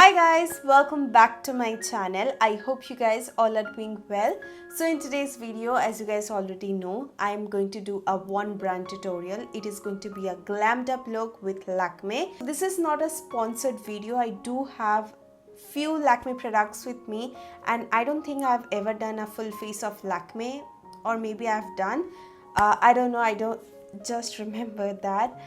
Hi guys, welcome back to my channel. I hope you guys all are doing well. So in today's video, as you guys already know, I am going to do a one brand tutorial. It is going to be a glammed up look with Lakme. This is not a sponsored video. I do have few Lakme products with me and I don't think I've ever done a full face of Lakme, or maybe I've done. I don't know, I don't just remember that.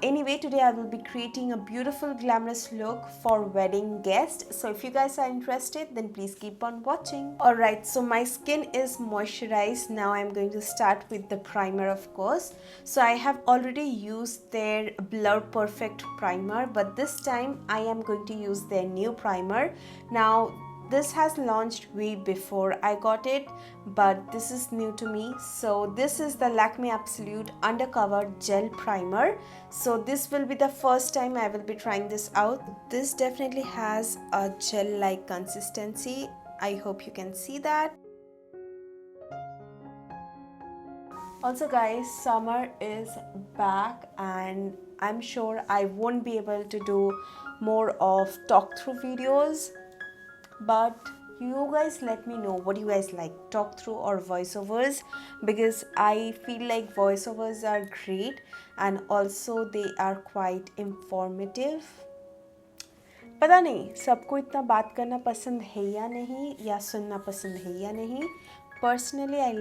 Anyway, today I will be creating a beautiful glamorous look for wedding guests. So if you guys are interested, then please keep on watching. Alright, so my skin is moisturized. Now I'm going to start with the primer, of course. So I have already used their Blur Perfect primer, but this time I am going to use their new primer. Now this has launched way before I got it, but this is new to me. So this is the Lakme Absolute Undercover Gel Primer. So this will be the first time I will be trying this out. This definitely has a gel-like consistency. I hope you can see that. Also guys, summer is back and I'm sure I won't be able to do more of talk through videos, but you guys let me know what you guys like, talk through or voiceovers, because I feel like voiceovers are great and also they are quite informative. पता नहीं सबको इतना बात करना पसंद है या नहीं, या सुनना पसंद है या नहीं. Personally I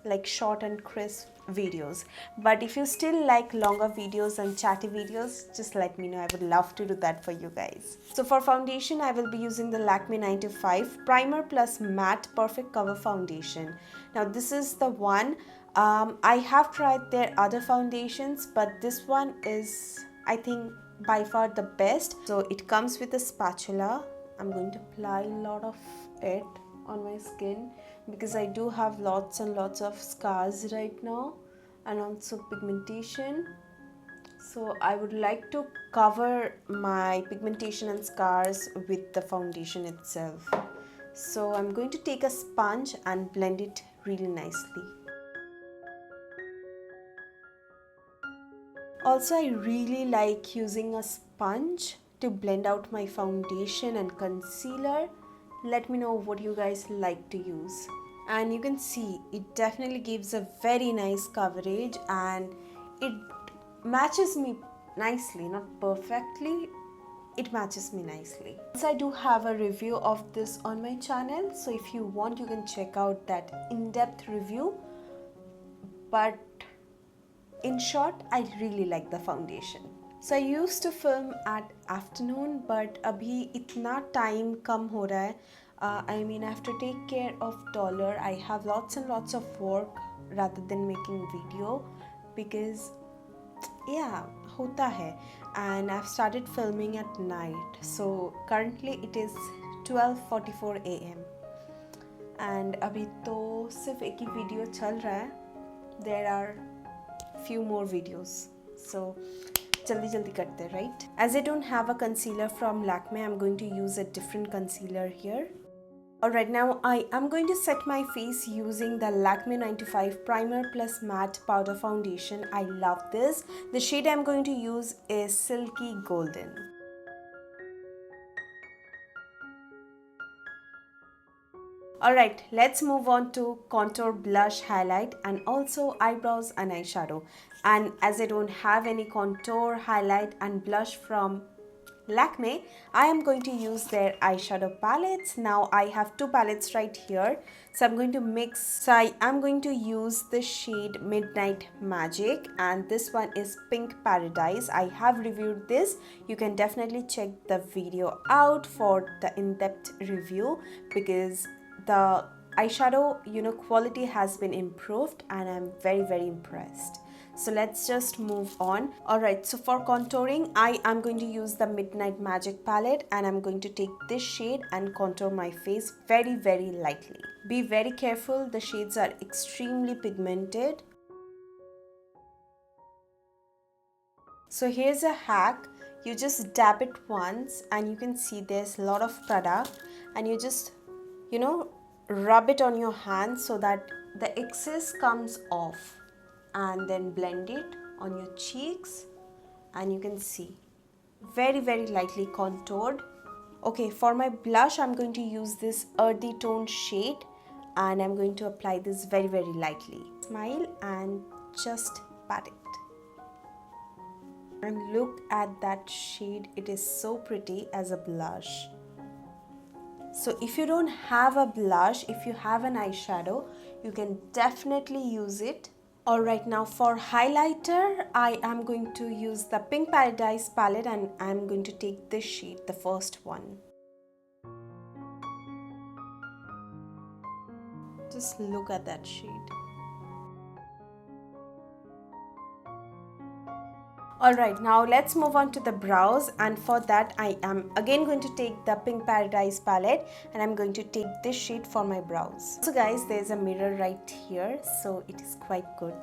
like short and crisp videos, but if you still like longer videos and chatty videos, just let me know. I would love to do that for you guys. So for foundation, I will be using the Lakme 925 Primer Plus Matte Perfect Cover Foundation. Now this is the one. I have tried their other foundations, but this one is, I think, by far the best. So it comes with a spatula. I'm going to apply a lot of it on my skin because I do have lots and lots of scars right now and also pigmentation. So I would like to cover my pigmentation and scars with the foundation itself. So I'm going to take a sponge and blend it really nicely. Also, I really like using a sponge to blend out my foundation and concealer. Let me know what you guys like to use. And you can see it definitely gives a very nice coverage and it matches me nicely, not perfectly, it matches me nicely. So I do have a review of this on my channel, so if you want you can check out that in-depth review. But in short, I really like the foundation. So I used to film at afternoon, but abhi itna time kam ho raha hai. I mean, I have to take care of dollar. I have lots and lots of work rather than making video because, yeah, hota hai. And I've started filming at night. So currently it is 12:44 AM. And abhi to sirf ek hi video chal raha hai. There are few more videos. So jaldi karte, right? As I don't have a concealer from Lakme, I'm going to use a different concealer here. Alright, now I am going to set my face using the Lakme 95 Primer Plus Matte Powder Foundation. I love this. The shade I'm going to use is Silky Golden. Alright, let's move on to contour, blush, highlight and also eyebrows and eyeshadow. And as I don't have any contour, highlight and blush from Lakme, I am going to use their eyeshadow palettes. Now I have two palettes right here. So I'm going to mix. So I am going to use the shade Midnight Magic and this one is Pink Paradise. I have reviewed this. You can definitely check the video out for the in-depth review because the eyeshadow, quality has been improved and I'm very impressed. So let's just move on. Alright, so for contouring, I am going to use the Midnight Magic palette and I'm going to take this shade and contour my face very lightly. Be very careful, the shades are extremely pigmented. So here's a hack. You just dab it once and you can see there's a lot of product and you just, rub it on your hand so that the excess comes off. And then blend it on your cheeks and you can see very lightly contoured. Okay, for my blush I'm going to use this earthy tone shade and I'm going to apply this very lightly. Smile and just pat it. And look at that shade, it is so pretty as a blush. So if you don't have a blush, if you have an eyeshadow, you can definitely use it. Alright, now for highlighter, I am going to use the Pink Paradise palette and I'm going to take this shade, the first one. Just look at that shade. Alright, now let's move on to the brows, and for that I am again going to take the Pink Paradise palette and I'm going to take this shade for my brows. So guys, there's a mirror right here, so it is quite good.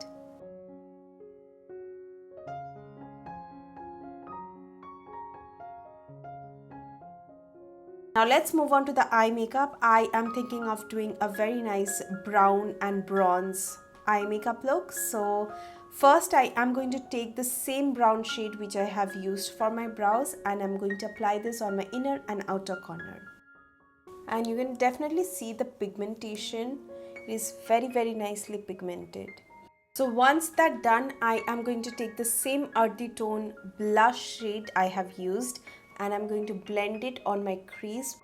Now let's move on to the eye makeup. I am thinking of doing a very nice brown and bronze eye makeup look. So first I am going to take the same brown shade which I have used for my brows and I'm going to apply this on my inner and outer corner. And you can definitely see the pigmentation. It is very nicely pigmented. So once that's done, I am going to take the same earthy tone blush shade I have used and I'm going to blend it on my crease.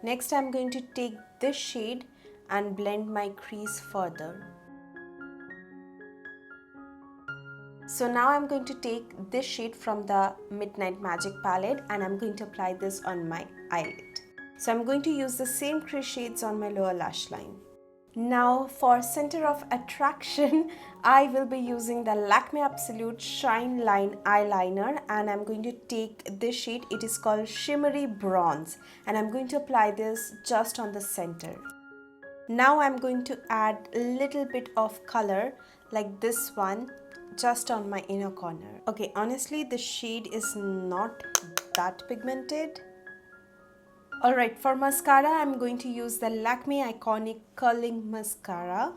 Next I'm going to take this shade and blend my crease further. So now I'm going to take this shade from the Midnight Magic palette and I'm going to apply this on my eyelid. So I'm going to use the same crease shades on my lower lash line. Now for center of attraction, I will be using the Lakme Absolute Shine Line Eyeliner and I'm going to take this shade, it is called Shimmery Bronze, and I'm going to apply this just on the center. Now I'm going to add a little bit of color like this one just on my inner corner. Okay, honestly the shade is not that pigmented. Alright, for mascara, I'm going to use the Lakme Iconic Curling Mascara.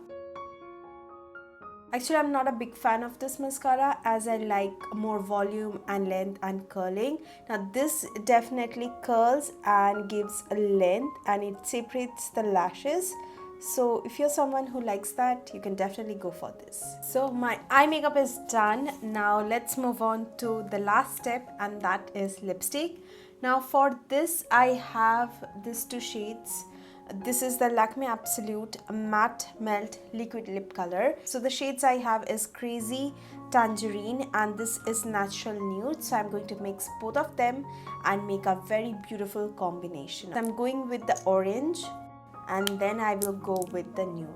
Actually, I'm not a big fan of this mascara as I like more volume and length and curling. Now, this definitely curls and gives a length and it separates the lashes. So, if you're someone who likes that, you can definitely go for this. So, my eye makeup is done. Now, let's move on to the last step, and that is lipstick. Now for this I have these two shades. This is the Lakme Absolute Matte Melt Liquid Lip Color. So the shades I have is Crazy Tangerine and this is Natural Nude. So I'm going to mix both of them and make a very beautiful combination. So I'm going with the orange and then I will go with the nude.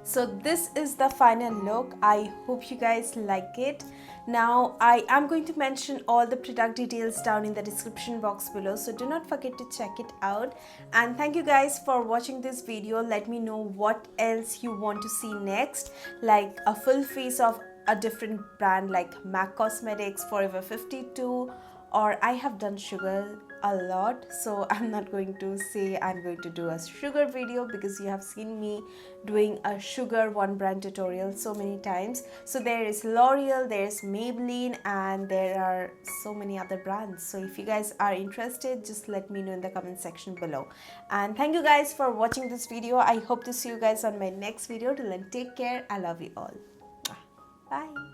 So this is the final look. I hope you guys like it. Now I am going to mention all the product details down in the description box below, so do not forget to check it out. And thank you guys for watching this video. Let me know what else you want to see next, like a full face of a different brand like MAC Cosmetics, Forever 52, or I have done sugar a lot, so I'm not going to say I'm going to do a sugar video because you have seen me doing a sugar one brand tutorial so many times. So there is L'Oreal, there's Maybelline, and there are so many other brands. So if you guys are interested, just let me know in the comment section below. And thank you guys for watching this video. I hope to see you guys on my next video. Till then, take care. I love you all. Bye.